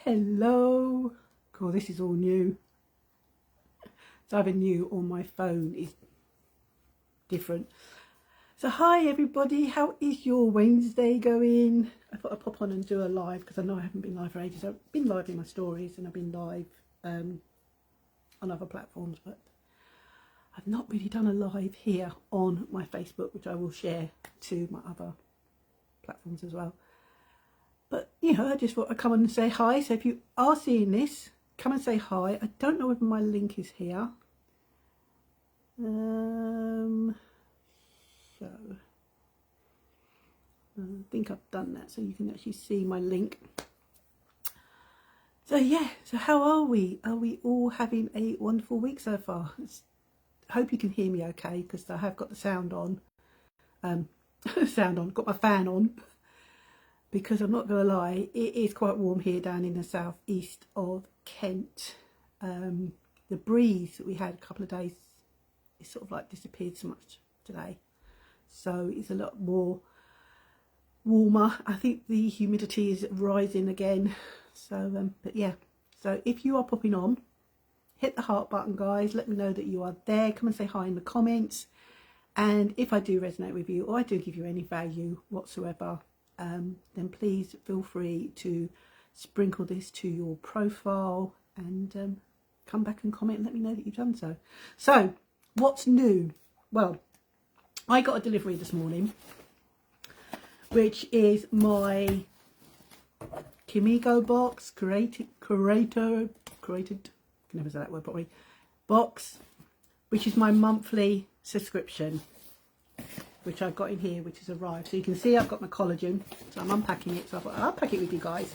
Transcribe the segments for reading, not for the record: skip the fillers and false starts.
Hello. Cool, this is all new. It's either new or my phone is different. So hi everybody, how is your Wednesday going? I thought I'd pop on and do a live because I know I haven't been live for ages. I've been live in my stories and I've been live on other platforms, but I've not really done a live here on my Facebook, which I will share to my other platforms as well. But, you know, I just thought I'd come on and say hi. So if you are seeing this, come and say hi. I don't know whether my link is here. So, I think I've done that so you can actually see my link. So, yeah. So how are we? Are we all having a wonderful week so far? I hope you can hear me okay because I have got the sound on. Got my fan on. Because I'm not going to lie, it is quite warm here down in the southeast of Kent. The breeze that we had a couple of days, it's sort of like disappeared so much today. So it's a lot more warmer. I think the humidity is rising again. So, but yeah. So if you are popping on, hit the heart button, guys. Let me know that you are there. Come and say hi in the comments. And if I do resonate with you or I do give you any value whatsoever, then please feel free to sprinkle this to your profile and come back and comment and let me know that you've done so. So, what's new? Well, I got a delivery this morning, which is my Kimigo box, created, can never say that word properly, box, which is my monthly subscription, which I've got in here, which has arrived. So you can see I've got my collagen, so I'm unpacking it, so I thought I'll pack it with you guys.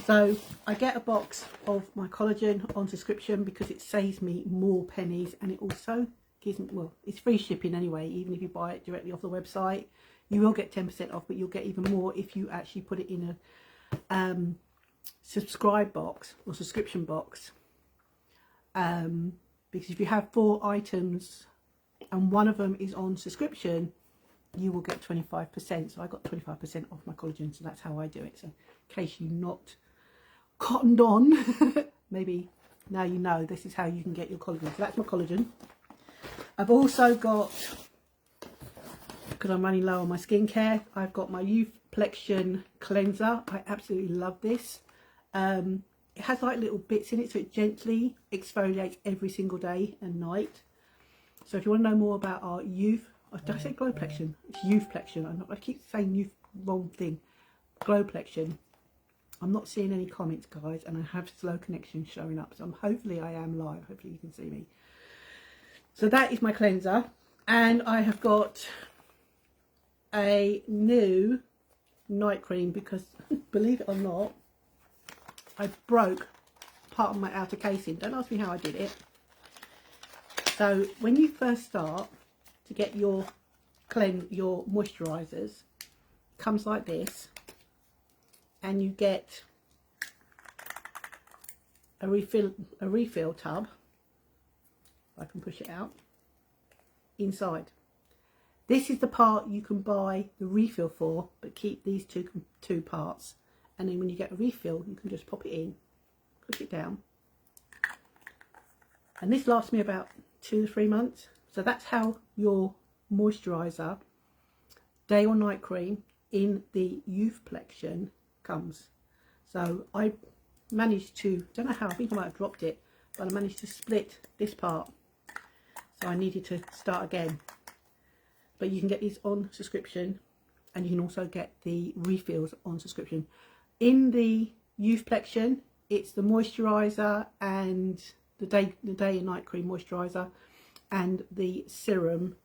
So I get a box of my collagen on subscription because it saves me more pennies, and it also gives me, well, it's free shipping anyway. Even if you buy it directly off the website, you will get 10% off, but you'll get even more if you actually put it in a subscribe box or subscription box, because if you have 4 items and one of them is on subscription, you will get 25%. So I got 25% off my collagen, so that's how I do it. So in case you're not cottoned on, maybe now you know this is how you can get your collagen. So that's my collagen. I've also got, because I'm running low on my skincare, I've got my Youthplexion cleanser. I absolutely love this. It has like little bits in it, so it gently exfoliates every single day and night. So if you want to know more about our did I say Glowplexion? It's Youthplexion. I keep saying youth, wrong thing. Glowplexion. I'm not seeing any comments, guys, and I have slow connection showing up. So hopefully I am live. Hopefully you can see me. So that is my cleanser. And I have got a new night cream because, believe it or not, I broke part of my outer casing. Don't ask me how I did it. So when you first start to get your moisturizers, it comes like this, and you get a refill tub. I can push it out inside. This is the part you can buy the refill for, but keep these two parts. And then when you get a refill, you can just pop it in, push it down, and this lasts me about 2 to 3 months. So that's how your moisturizer, day or night cream in the Youthplexion comes. So I managed to, don't know how, I think I might have dropped it, but I managed to split this part. So I needed to start again. But you can get these on subscription, and you can also get the refills on subscription. In the Youthplexion, it's the moisturizer and the day and night cream moisturizer and the serum.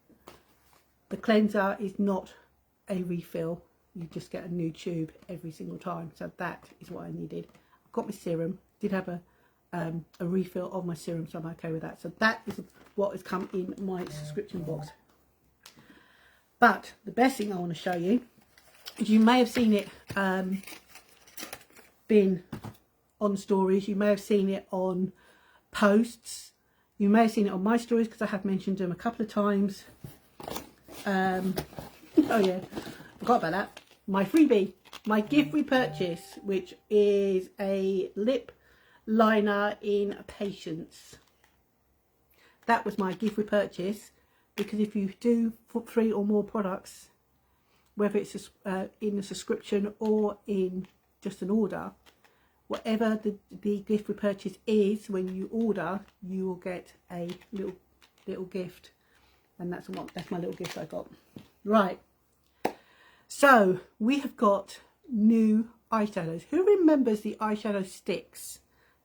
The cleanser is not a refill, you just get a new tube every single time. So that is what I needed. I've got my serum, did have a refill of my serum, so I'm okay with that. So that is what has come in my subscription box. But the best thing I want to show you is, you may have seen it been on stories, you may have seen it on posts, you may have seen it on my stories because I have mentioned them a couple of times. Oh yeah, forgot about that. My freebie. my gift repurchase, which is a lip liner in Patience. That was my gift repurchase, because if you do 3 or more products, whether it's in a subscription or in just an order, whatever the gift repurchase is, when you order, you will get a little gift, and that's my little gift I got. Right, so we have got new eyeshadows. Who remembers the eyeshadow sticks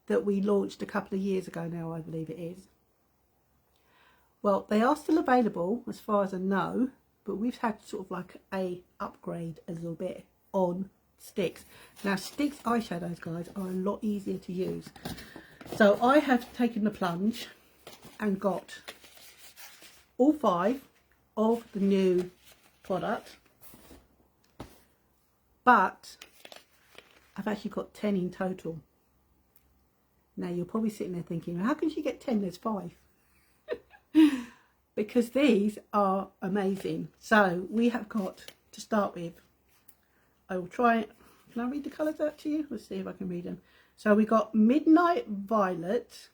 that we launched a couple of years ago now, I believe it is? Well, they are still available as far as I know, but we've had sort of like a upgrade a little bit on sticks. Now, sticks eyeshadows, guys, are a lot easier to use. So I have taken the plunge and got all 5 of the new product, but I've actually got 10 in total. Now, you're probably sitting there thinking, how can she get 10? There's 5. Because these are amazing. So we have got, to start with, I will try, can I read the colours out to you? Let's see if I can read them. So we got Midnight Violet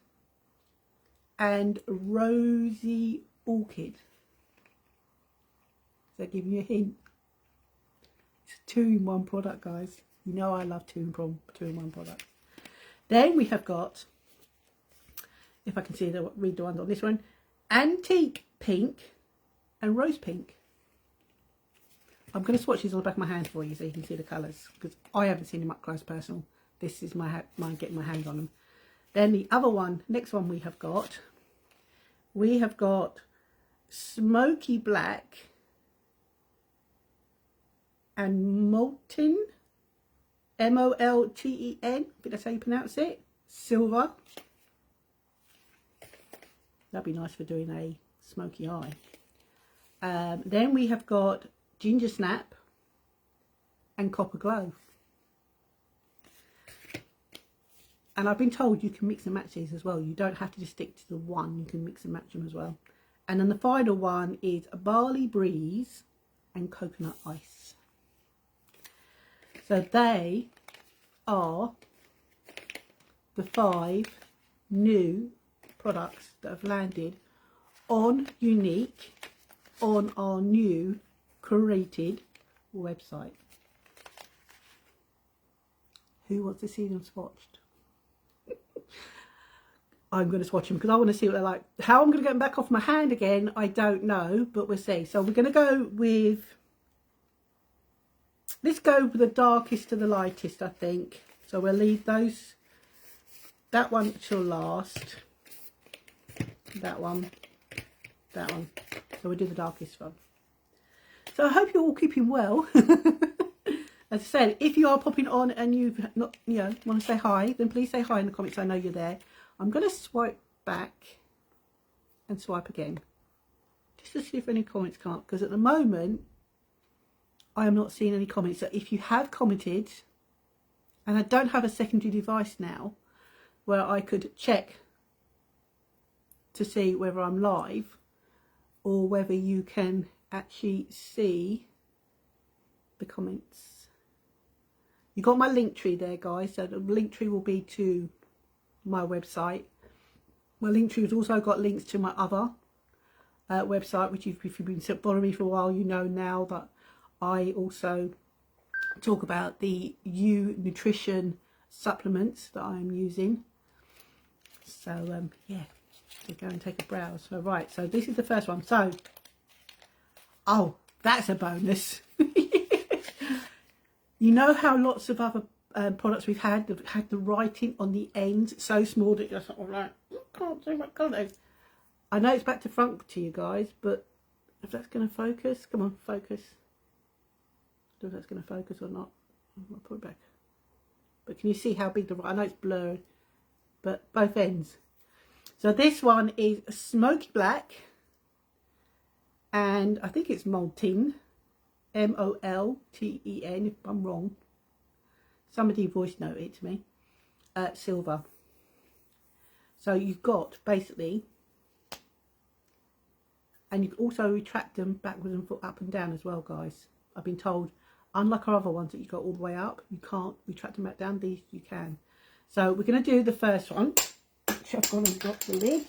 and Rosy Orchid. Does that give you a hint? It's a 2-in-1 product, guys. You know I love 2-in-1 products. Then we have got, if I can see read the ones on this one, Antique Pink and Rose Pink. I'm going to swatch these on the back of my hand for you so you can see the colours, because I haven't seen them up close personal. This is my getting my hands on them. Then the other one, next one we have got Smoky Black and Molten, M-O-L-T-E-N, I think that's how you pronounce it, Silver. That'd be nice for doing a smoky eye. Then we have got Ginger Snap and Copper Glow. And I've been told you can mix and match these as well. You don't have to just stick to the one. You can mix and match them as well. And then the final one is Barley Breeze and Coconut Ice. So they are the 5 new products that have landed on Younique on our new curated website. Who wants to see them swatched? I'm going to swatch them because I want to see what they're like. How I'm going to get them back off my hand again, I don't know, but we'll see. So we're going to go with, let's go with the darkest to the lightest, I think. So we'll leave that one till last. That one. So we'll do the darkest one. So I hope you're all keeping well. As I said, if you are popping on and you've not, want to say hi, then please say hi in the comments. I know you're there. I'm going to swipe back and swipe again, just to see if any comments come up, because at the moment I am not seeing any comments. So if you have commented, and I don't have a secondary device now where I could check to see whether I'm live or whether you can actually see the comments. You got my link tree there, guys. So the link tree will be to my website. My link tree has also got links to my other website, which if you've been following me for a while, you know now that I also talk about the Nutrition supplements that I'm using. So yeah, we'll go and take a browse. So right, so this is the first one. So, oh, that's a bonus. You know how lots of other products we've had have had the writing on the end so small that you're sort of like, can't do what can't I? I know it's back to front to you guys, but if that's going to focus, come on, focus. I don't know if that's going to focus or not. I'll put it back. But can you see how big the, I know it's blurred, but both ends. So this one is Smoky Black, and I think it's Molten, M-O-L-T-E-N, if I'm wrong. Somebody voice note it to me. Silver. So you've got basically, and you can also retract them backwards and up and down as well, guys. I've been told Unlike our other ones that you go all the way up, you can't retract them back down. These you can. So we're going to do the first one, which I've gone and got the lid,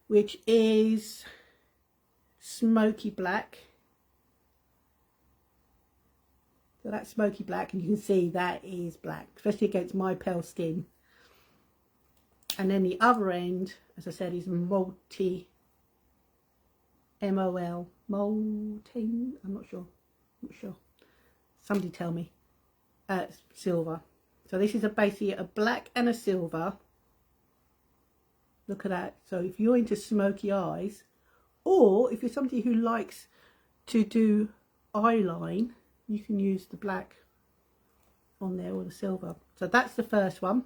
which is smoky black. So that's smoky black, and you can see that is black, especially against my pale skin. And then the other end, as I said, is multi, M-O-L, molten, I'm not sure, somebody tell me, silver. So this is basically a black and a silver. Look at that. So if you're into smoky eyes, or if you're somebody who likes to do eyeline, you can use the black on there or the silver. So that's the first one.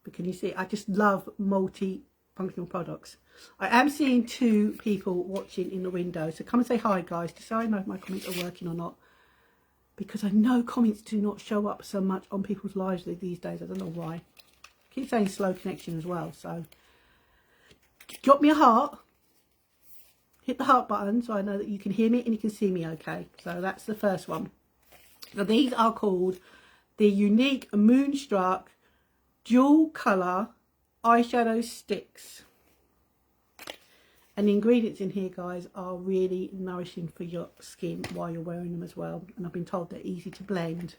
But can you see, I just love multi-functional products. I am seeing 2 people watching in the window, so come and say hi, guys, just so I know if my comments are working or not, because I know comments do not show up so much on people's lives these days. I don't know why. I keep saying slow connection as well, so drop me a heart, hit the heart button so I know that you can hear me and you can see me okay. So that's the first one. Now these are called the Unique Moonstruck Dual Colour Eyeshadow Sticks. And the ingredients in here, guys, are really nourishing for your skin while you're wearing them as well. And I've been told they're easy to blend.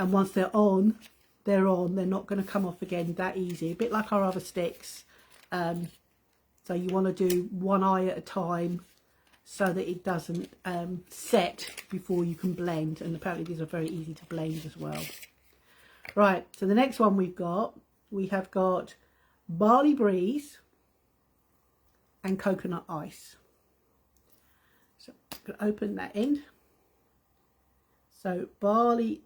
And once they're on, they're not going to come off again that easy. A bit like our other sticks. So you want to do one eye at a time so that it doesn't set before you can blend. And apparently these are very easy to blend as well. Right, so the next one we have got Barley Breeze and Coconut Ice. So I'm going to open that end. So Barley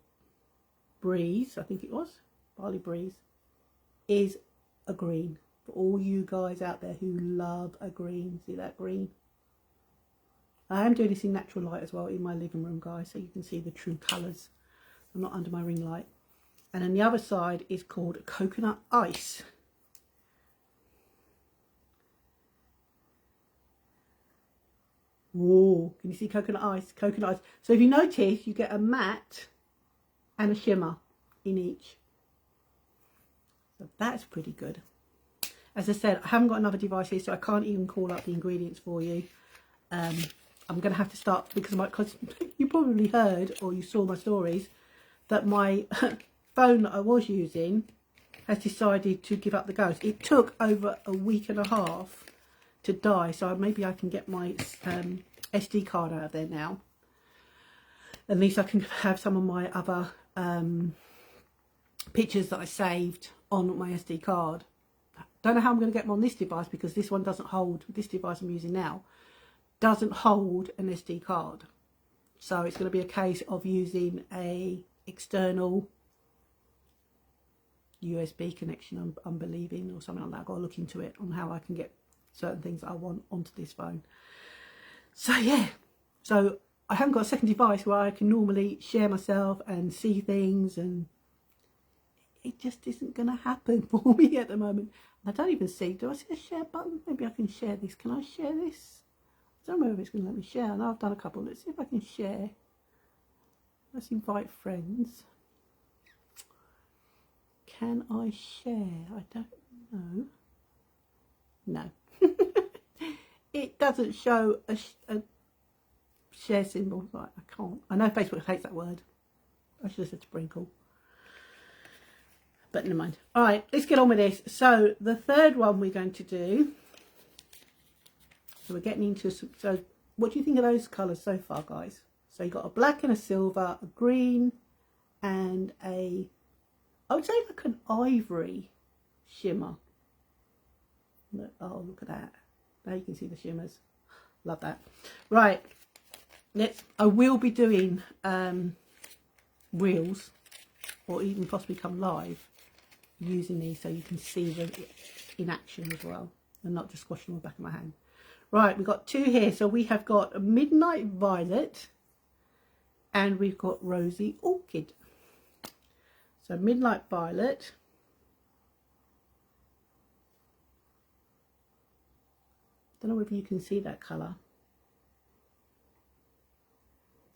Breeze, I think it was, Barley Breeze, is a green. For all you guys out there who love a green, see that green? I am doing this in natural light as well in my living room, guys, so you can see the true colours. I'm not under my ring light. And then the other side is called Coconut Ice. Whoa, can you see coconut ice? Coconut ice. So if you notice, you get a matte and a shimmer in each. So that's pretty good. As I said, I haven't got another device here, so I can't even call up the ingredients for you. I'm going to have to start, because you probably heard or you saw my stories that my phone that I was using has decided to give up the ghost. It took over a week and a half to die, so maybe I can get my SD card out of there now. At least I can have some of my other pictures that I saved on my SD card. Don't know how I'm going to get them on this device, because this one doesn't hold, this device I'm using now doesn't hold an SD card. So it's going to be a case of using a external USB connection, I'm believing, or something like that. I've got to look into it on how I can get certain things that I want onto this phone. So yeah, so I haven't got a second device where I can normally share myself and see things, and it just isn't going to happen for me at the moment. I don't even see, do I see a share button? Maybe I can share this. Can I share this? I don't know if it's going to let me share. I know I've done a couple. Let's see if I can share. Let's invite friends. Can I share? I don't know. No. It doesn't show a share symbol. Right, I can't. I know Facebook hates that word. I should have said sprinkle. But never mind. All right, let's get on with this. So the third one we're going to do. So we're getting into some. So what do you think of those colours so far, guys? So you got a black and a silver, a green, and a, I would say like an ivory shimmer. Look, oh, look at that. Now you can see the shimmers. Love that. Right. I will be doing reels, or even possibly come live using these, so you can see them in action as well, and not just squashing on the back of my hand. Right, we've got 2 here. So we have got a Midnight Violet and we've got Rosy Orchid. So Midnight Violet. Don't know if you can see that colour.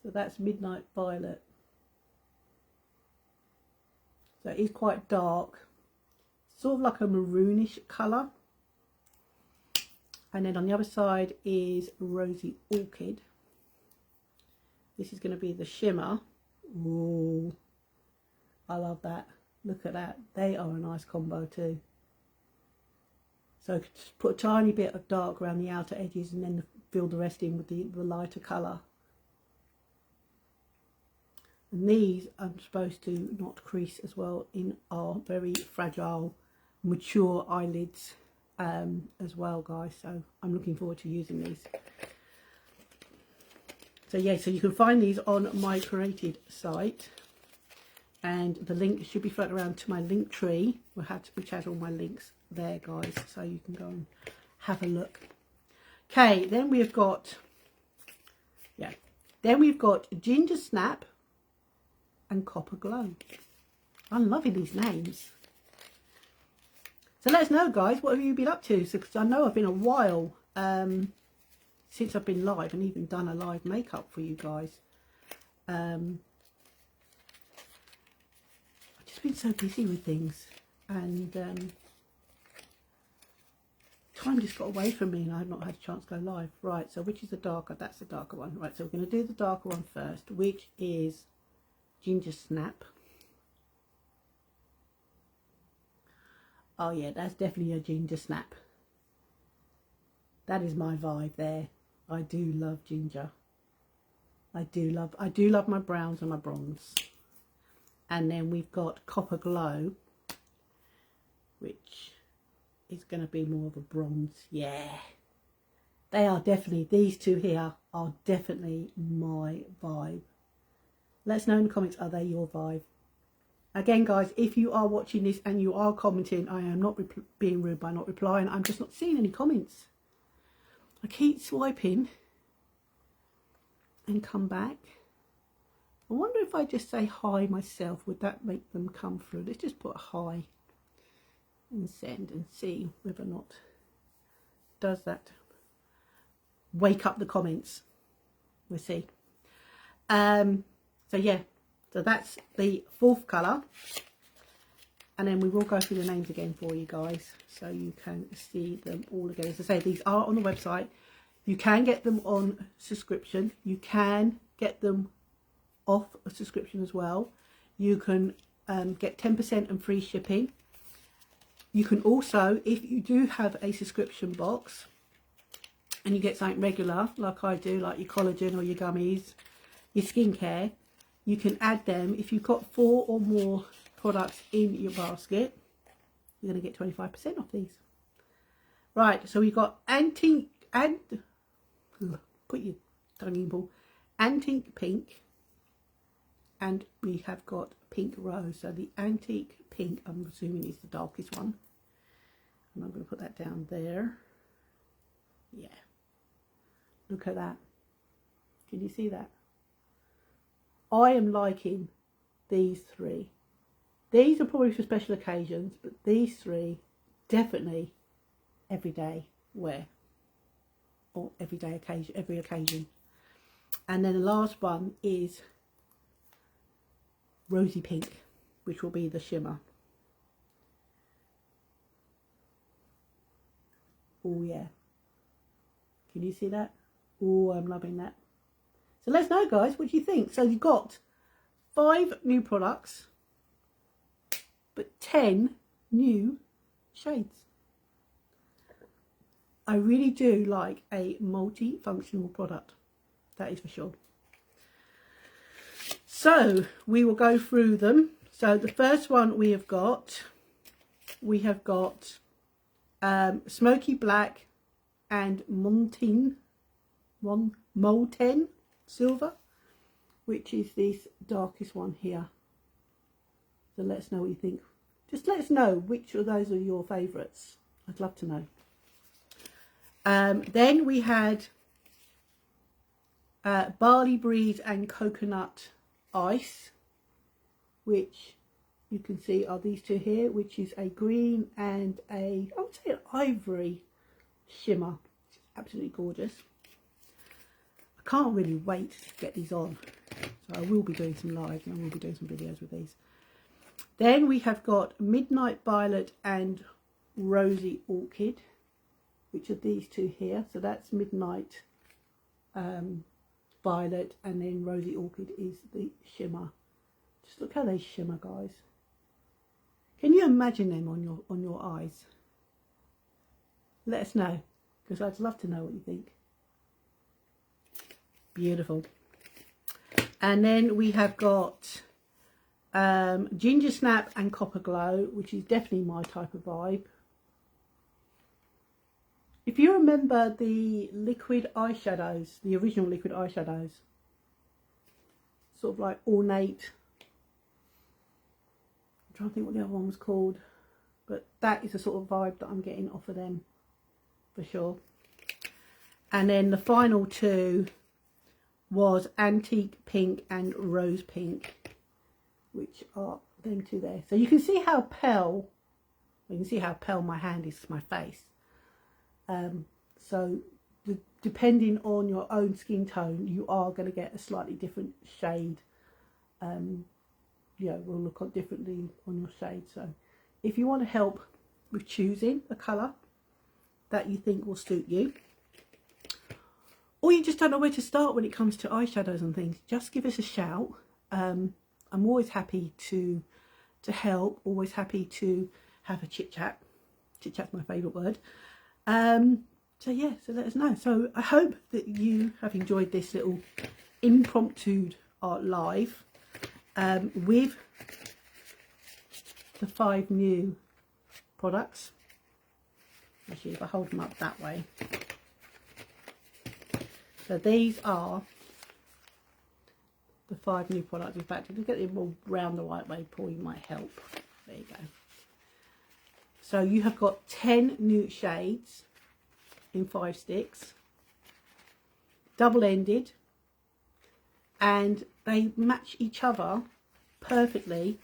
So that's Midnight Violet. So it is quite dark, sort of like a maroonish colour. And then on the other side is Rosy Orchid. This is going to be the shimmer. Ooh, I love that. Look at that. They are a nice combo too. So just put a tiny bit of dark around the outer edges and then fill the rest in with the lighter colour. And these I'm supposed to not crease as well in our very fragile, mature eyelids as well, guys. So I'm looking forward to using these. So yeah, so you can find these on my Created site. And the link should be floating around to my link tree, which has all my links there, guys. So you can go and have a look. Okay, then we've got, Ginger Snap and Copper Glow. I'm loving these names. So let us know, guys, what have you been up to? So, because I know I've been a while since I've been live and even done a live makeup for you guys. I've just been so busy with things, and time just got away from me and I've not had a chance to go live. Right, so which is the darker? That's the darker one. Right, so we're going to do the darker one first, which is Ginger Snap. Oh yeah, that's definitely a Ginger Snap. That is my vibe there. I do love ginger. I do love my browns and my bronze. And then we've got Copper Glow, which is going to be more of a bronze. Yeah, they are definitely, these two here are definitely my vibe. Let us know in the comments, are they your vibe? Again, guys, if you are watching this and you are commenting, I am not being rude by not replying. I'm just not seeing any comments. I keep swiping and come back. I wonder if I just say hi myself, would that make them come through? Let's just put a hi and send and see whether or not does that wake up the comments. We'll see. So yeah, so that's the fourth colour, and then we will go through the names again for you guys so you can see them all again. As I say, these are on the website. You can get them on subscription. You can get them off a subscription as well. You can get 10% and free shipping. You can also, if you do have a subscription box and you get something regular like I do, like your collagen or your gummies, your skincare, you can add them. If you've got 4 or more products in your basket, you're going to get 25% off these. Right, so we've got Antique Pink, and we have got Pink Rose. So the Antique Pink, I'm assuming, is the darkest one, and I'm going to put that down there. Yeah, look at that. Can you see that? I am liking these three. These are probably for special occasions, but these three definitely everyday wear, or everyday occasion, every occasion. And then the last one is Rosy Pink, which will be the shimmer. Oh yeah, can you see that? Oh, I'm loving that. So let us know, guys, what do you think? So you've got 5 new products, but 10 new shades. I really do like a multifunctional product, that is for sure. So we will go through them. So the first one we have got Smoky Black and Molten Silver, which is this darkest one here. So let us know what you think. Just let us know which of those are your favourites. I'd love to know. Then we had Barley Breeze and Coconut Ice, which you can see are these two here, which is a green and I would say an ivory shimmer. It's absolutely gorgeous. I can't really wait to get these on. So I will be doing some live and I will be doing some videos with these. Then we have got Midnight Violet and Rosy Orchid, which are these two here. So that's Midnight Violet, and then Rosy Orchid is the shimmer. Just look how they shimmer, guys. Can you imagine them on your eyes? Let us know, because I'd love to know what you think. Beautiful. And then we have got Ginger Snap and Copper Glow, which is definitely my type of vibe. If you remember the liquid eyeshadows, the original liquid eyeshadows, sort of like ornate, I'm trying to think what the other one was called, but that is the sort of vibe that I'm getting off of them for sure. And then the final two was Antique Pink and Rose Pink, which are them two there. So you can see how pale, my hand is to my face. So depending on your own skin tone, you are going to get a slightly different shade. Yeah, will look differently on your shade. So if you want to help with choosing a colour that you think will suit you, or you just don't know where to start when it comes to eyeshadows and things, just give us a shout. I'm always happy to help, always happy to have a chit chat. Chit chat's my favourite word. So yeah, so let us know. So I hope that you have enjoyed this little impromptu art live with the 5 new products. Actually, if I hold them up that way. So these are the 5 new products. In fact, if you get them all round the right way, Paul, you might help. There you go. So you have got 10 new shades in 5 sticks, double-ended, and they match each other perfectly.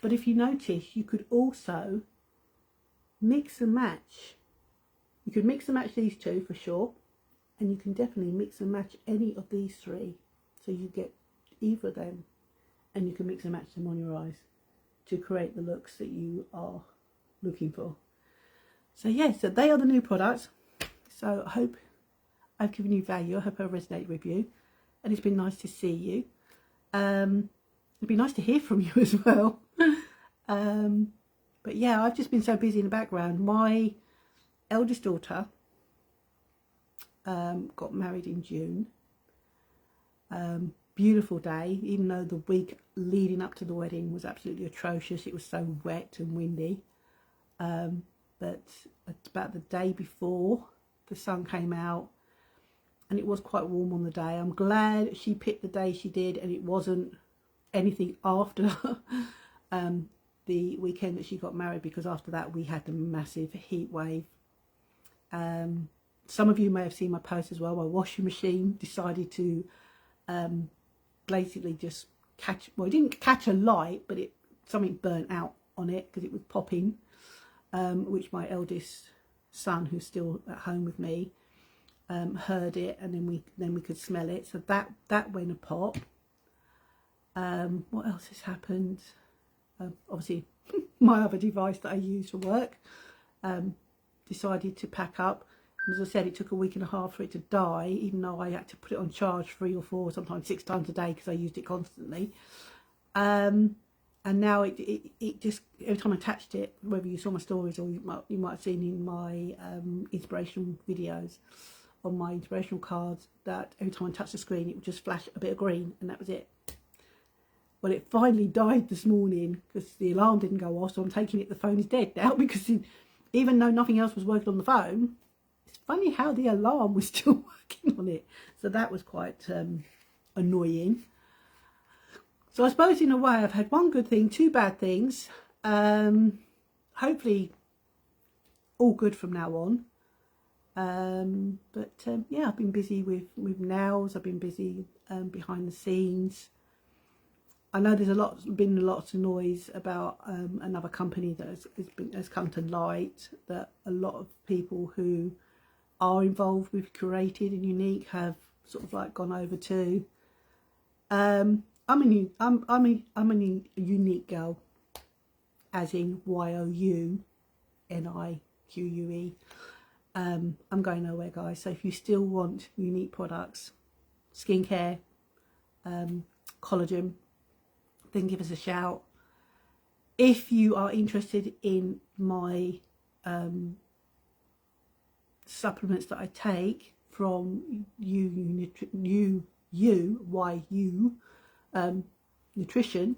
But if you notice, you could also mix and match. You could mix and match these two for sure, and you can definitely mix and match any of these 3. So you get either of them, and you can mix and match them on your eyes to create the looks that you are looking for. So yeah, so they are the new products. So I hope I've given you value. I hope I resonate with you, and it's been nice to see you. It'd be nice to hear from you as well. But yeah, I've just been so busy in the background. My eldest daughter got married in June. Beautiful day, even though the week leading up to the wedding was absolutely atrocious. It was so wet and windy. But about the day before, the sun came out and it was quite warm on the day. I'm glad she picked the day she did, and it wasn't anything after the weekend that she got married, because after that we had the massive heat wave. Some of you may have seen my post as well. My washing machine decided to basically just catch, well, it didn't catch a light, but something burnt out on it because it was popping, which my eldest son, who's still at home with me, heard it, and then we could smell it. So that went a pop. What else has happened? Obviously my other device that I use for work decided to pack up. And as I said, it took a week and a half for it to die, even though I had to put it on charge 3 or 4, sometimes 6 times a day because I used it constantly. And now it just, every time I touched it, whether you saw my stories or you might have seen in my inspirational videos, on my inspirational cards, that every time I touched the screen it would just flash a bit of green, and that was it. Well, it finally died this morning because the alarm didn't go off, so I'm taking it the phone is dead now, because even though nothing else was working on the phone, it's funny how the alarm was still working on it. So that was quite annoying. So I suppose in a way I've had 1 good thing, 2 bad things. Hopefully all good from now on. Yeah, I've been busy with nails. I've been busy behind the scenes. I know there's been lots of noise about another company that has come to light, that a lot of people who are involved with Curated and Unique have sort of like gone over to. I'm a unique girl, as in YOUNIQUE. I'm going nowhere, guys. So if you still want unique products, skincare, collagen, then give us a shout. If you are interested in my supplements that I take from YOU Nutrition,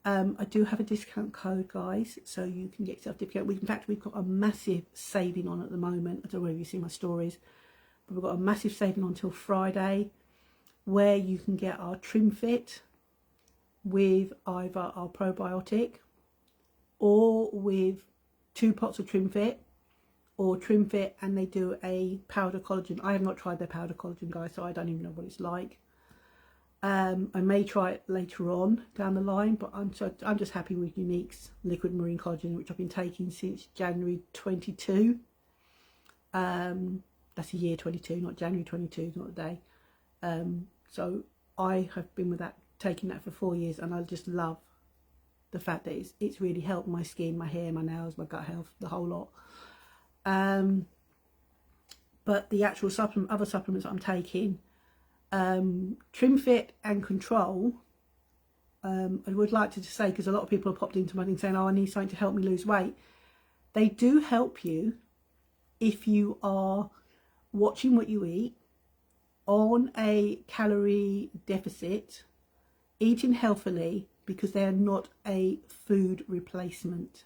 I do have a discount code, guys, so you can get yourself a discount. In fact, we've got a massive saving on at the moment. I don't know if you've seen my stories, but we've got a massive saving on until Friday, where you can get our TrimFit with either our probiotic or with 2 pots of TrimFit, or TrimFit and they do a powder collagen. I have not tried their powder collagen, guys, so I don't even know what it's like. I may try it later on down the line, but I'm just happy with Younique's liquid marine collagen, which I've been taking since January 22. That's a year 22, not January 22, not the day. So I have been with that, taking that for 4 years, and I just love the fact that it's really helped my skin, my hair, my nails, my gut health, the whole lot. But the actual other supplements I'm taking, TrimFit and Control, I would like to just say, because a lot of people have popped into my thing saying, oh, I need something to help me lose weight. They do help you if you are watching what you eat, on a calorie deficit, eating healthily, because they are not a food replacement.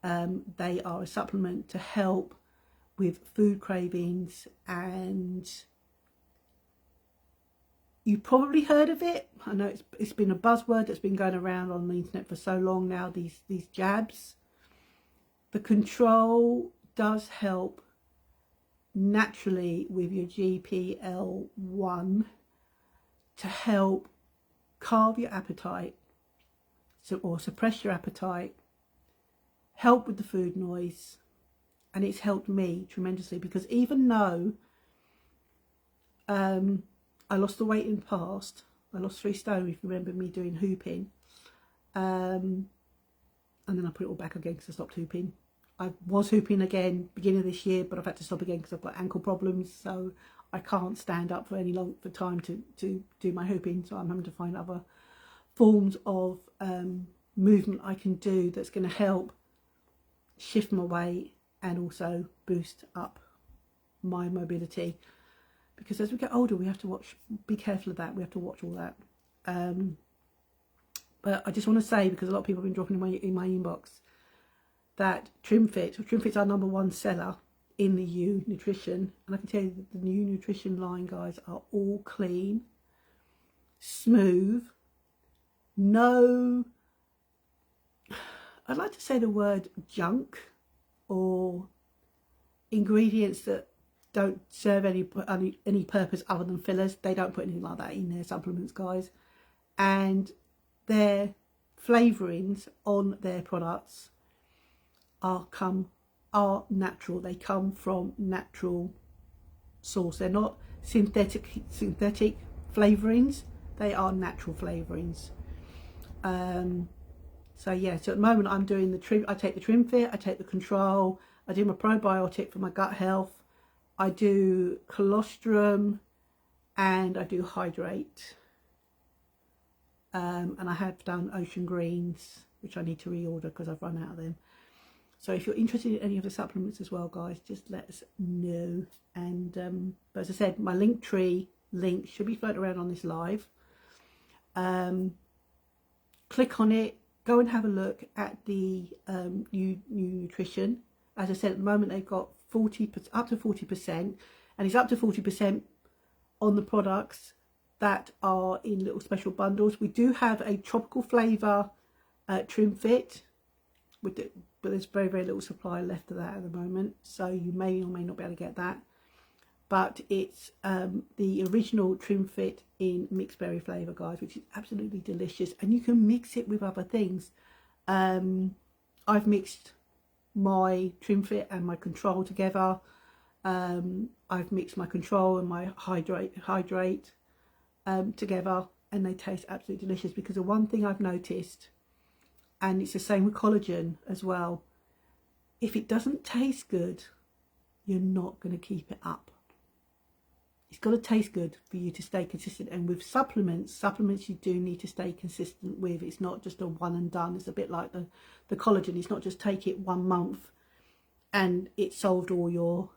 They are a supplement to help with food cravings, and you've probably heard of it. I know it's been a buzzword that's been going around on the internet for so long now, these jabs. The Control does help naturally with your GLP-1 to help carve your appetite, or suppress your appetite, help with the food noise, and it's helped me tremendously, because even though I lost the weight in the past, I lost 3 stone, if you remember me doing hooping, and then I put it all back again because I stopped hooping. I was hooping again beginning of this year, but I've had to stop again because I've got ankle problems, so I can't stand up for any long time to do my hooping, so I'm having to find other forms of movement I can do that's going to help shift my weight and also boost up my mobility, because as we get older we have to be careful of that, we have to watch all that. But I just want to say, because a lot of people have been dropping in my inbox, that TrimFit's our #1 seller in the YOU Nutrition, and I can tell you that the YOU Nutrition line, guys, are all clean, smooth, no, I'd like to say the word junk, or ingredients that don't serve any purpose other than fillers. They don't put anything like that in their supplements, guys. And their flavourings on their products are natural. They come from natural source. They're not synthetic flavourings. They are natural flavourings. So yeah, so at the moment I'm doing I take the TrimFit, I take the Control, I do my probiotic for my gut health, I do colostrum, and I do hydrate. And I have done ocean greens, which I need to reorder because I've run out of them. So if you're interested in any of the supplements as well, guys, just let us know. And but as I said, my Linktree link should be floating around on this live. Click on it, go and have a look at the YOU Nutrition. As I said, at the moment they've got up to 40%, and it's up to 40% on the products that are in little special bundles. We do have a tropical flavour TrimFit, but there's very, very little supply left of that at the moment, so you may or may not be able to get that. But it's the original TrimFit in mixed berry flavour, guys, which is absolutely delicious, and you can mix it with other things. I've mixed my TrimFit and my Control together. I I've mixed my control and my hydrate together, and they taste absolutely delicious. Because the one thing I've noticed, and it's the same with collagen as well, if it doesn't taste good, you're not going to keep it up. It's got to taste good for you to stay consistent. And with supplements you do need to stay consistent with. It's not just a one and done. It's a bit like the collagen. It's not just take it 1 month and it solved all your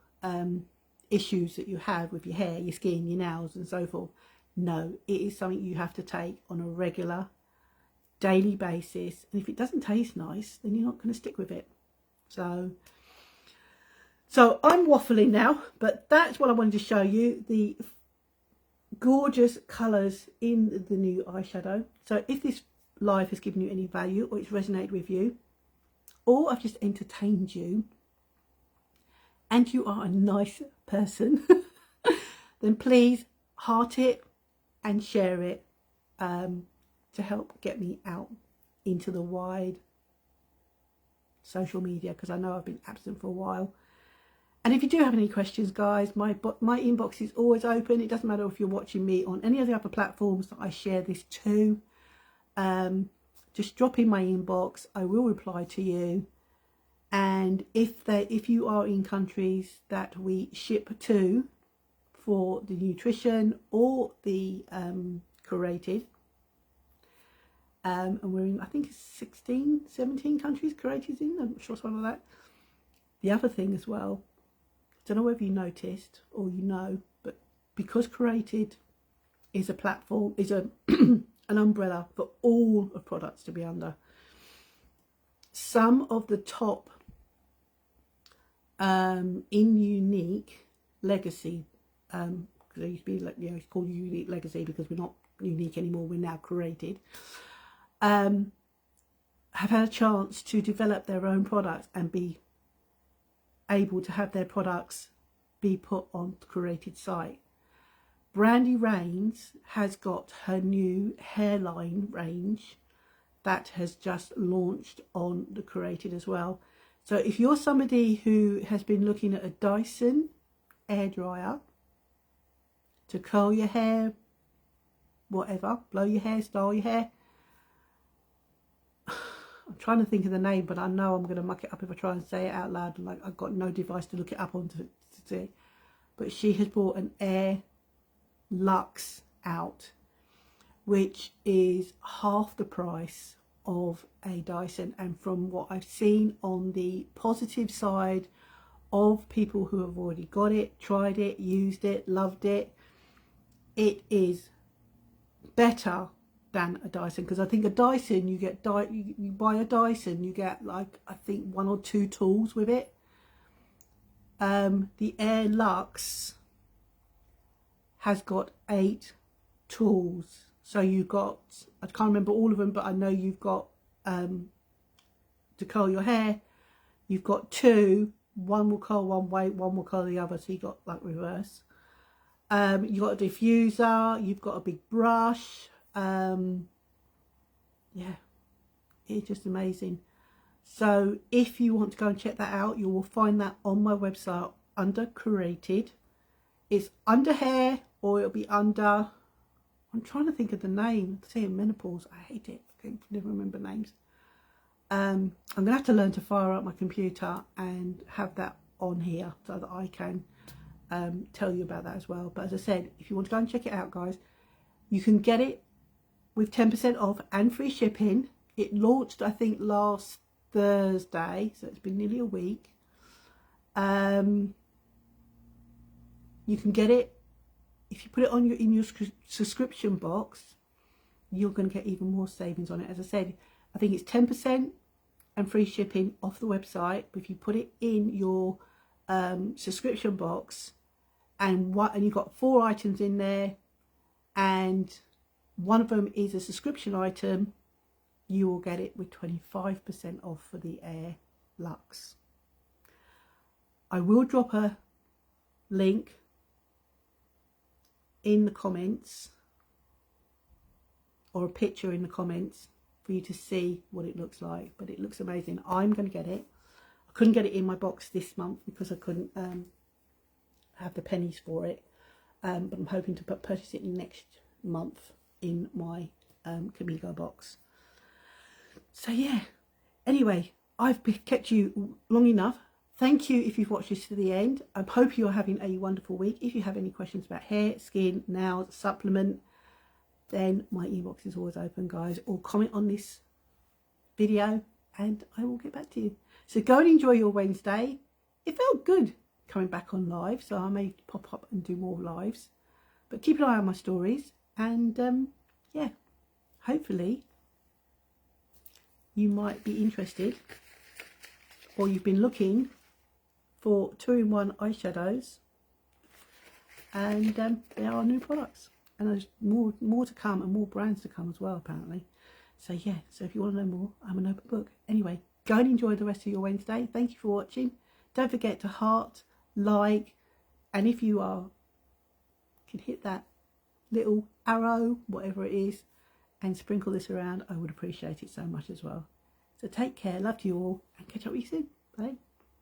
issues that you have with your hair, your skin, your nails and so forth. No, it is something you have to take on a regular, daily basis. And if it doesn't taste nice, then you're not going to stick with it. So I'm waffling now, but that's what I wanted to show you, the gorgeous colours in the new eyeshadow. So if this live has given you any value, or it's resonated with you, or I've just entertained you, and you are a nice person, then please heart it and share it to help get me out into the wide social media, because I know I've been absent for a while. And if you do have any questions, guys, my inbox is always open. It doesn't matter if you're watching me on any of the other platforms that I share this to. Just drop in my inbox. I will reply to you. And if you are in countries that we ship to for the nutrition or the curated, and we're in, I think it's 16, 17 countries curated in, I'm not sure, something like that. The other thing as well, I don't know whether you noticed or you know, but because curated is a platform, is an umbrella for all of products to be under, some of the top in Unique Legacy, because it used to be like, it's called Unique Legacy because we're not unique anymore, we're now curated, have had a chance to develop their own products and be able to have their products be put on the curated site. Brandy Rains has got her new hairline range that has just launched on the curated as well. So if you're somebody who has been looking at a Dyson airdryer to curl your hair, whatever, blow your hair, style your hair, I'm trying to think of the name, but I know I'm going to muck it up if I try and say it out loud. Like, I've got no device to look it up on to see. But she has brought an Air Luxe out, which is half the price of a Dyson. And from what I've seen on the positive side of people who have already got it, tried it, used it, loved it, it is better than a Dyson. Because I think a Dyson, you buy a Dyson, you get like, I think 1 or 2 tools with it. The Air Luxe has got 8 tools. So you've got, I can't remember all of them, but I know you've got to curl your hair, you've got 2, one will curl one way, one will curl the other, so you got like reverse. You've got a diffuser, you've got a big brush. Yeah, it's just amazing. So if you want to go and check that out, you will find that on my website under curated. It's under hair, or it'll be under, I'm trying to think of the name. I'm saying menopause, I hate it, I can never remember names. I'm gonna have to learn to fire up my computer and have that on here so that I can tell you about that as well. But as I said, if you want to go and check it out, guys, you can get it with 10% off and free shipping. It launched, I think, last Thursday, so it's been nearly a week. You can get it if you put it on in your subscription box. You're going to get even more savings on it. As I said, I think it's 10% and free shipping off the website. But if you put it in your subscription box, and you've got 4 items in there, and one of them is a subscription item, you will get it with 25% off for the Air Luxe. I will drop a link in the comments, or a picture in the comments, for you to see what it looks like. But it looks amazing. I'm going to get it. I couldn't get it in my box this month because I couldn't have the pennies for it, but I'm hoping to purchase it next month in my Kamigo box. So yeah, anyway, I've kept you long enough. Thank you if you've watched this to the end. I hope you're having a wonderful week. If you have any questions about hair, skin, nails, supplement, then my inbox is always open, guys. Or comment on this video and I will get back to you. So go and enjoy your Wednesday. It felt good coming back on live, so I may pop up and do more lives. But keep an eye on my stories, and yeah, hopefully you might be interested, or you've been looking for 2-in-1 eyeshadows, and there are new products, and there's more to come, and more brands to come as well, apparently. So yeah, so if you want to know more, I'm an open book. Anyway, go and enjoy the rest of your Wednesday. Thank you for watching. Don't forget to heart, like, and if you can hit that little arrow, whatever it is, and sprinkle this around, I would appreciate it so much as well. So take care, love to you all, and catch up with you soon. Bye.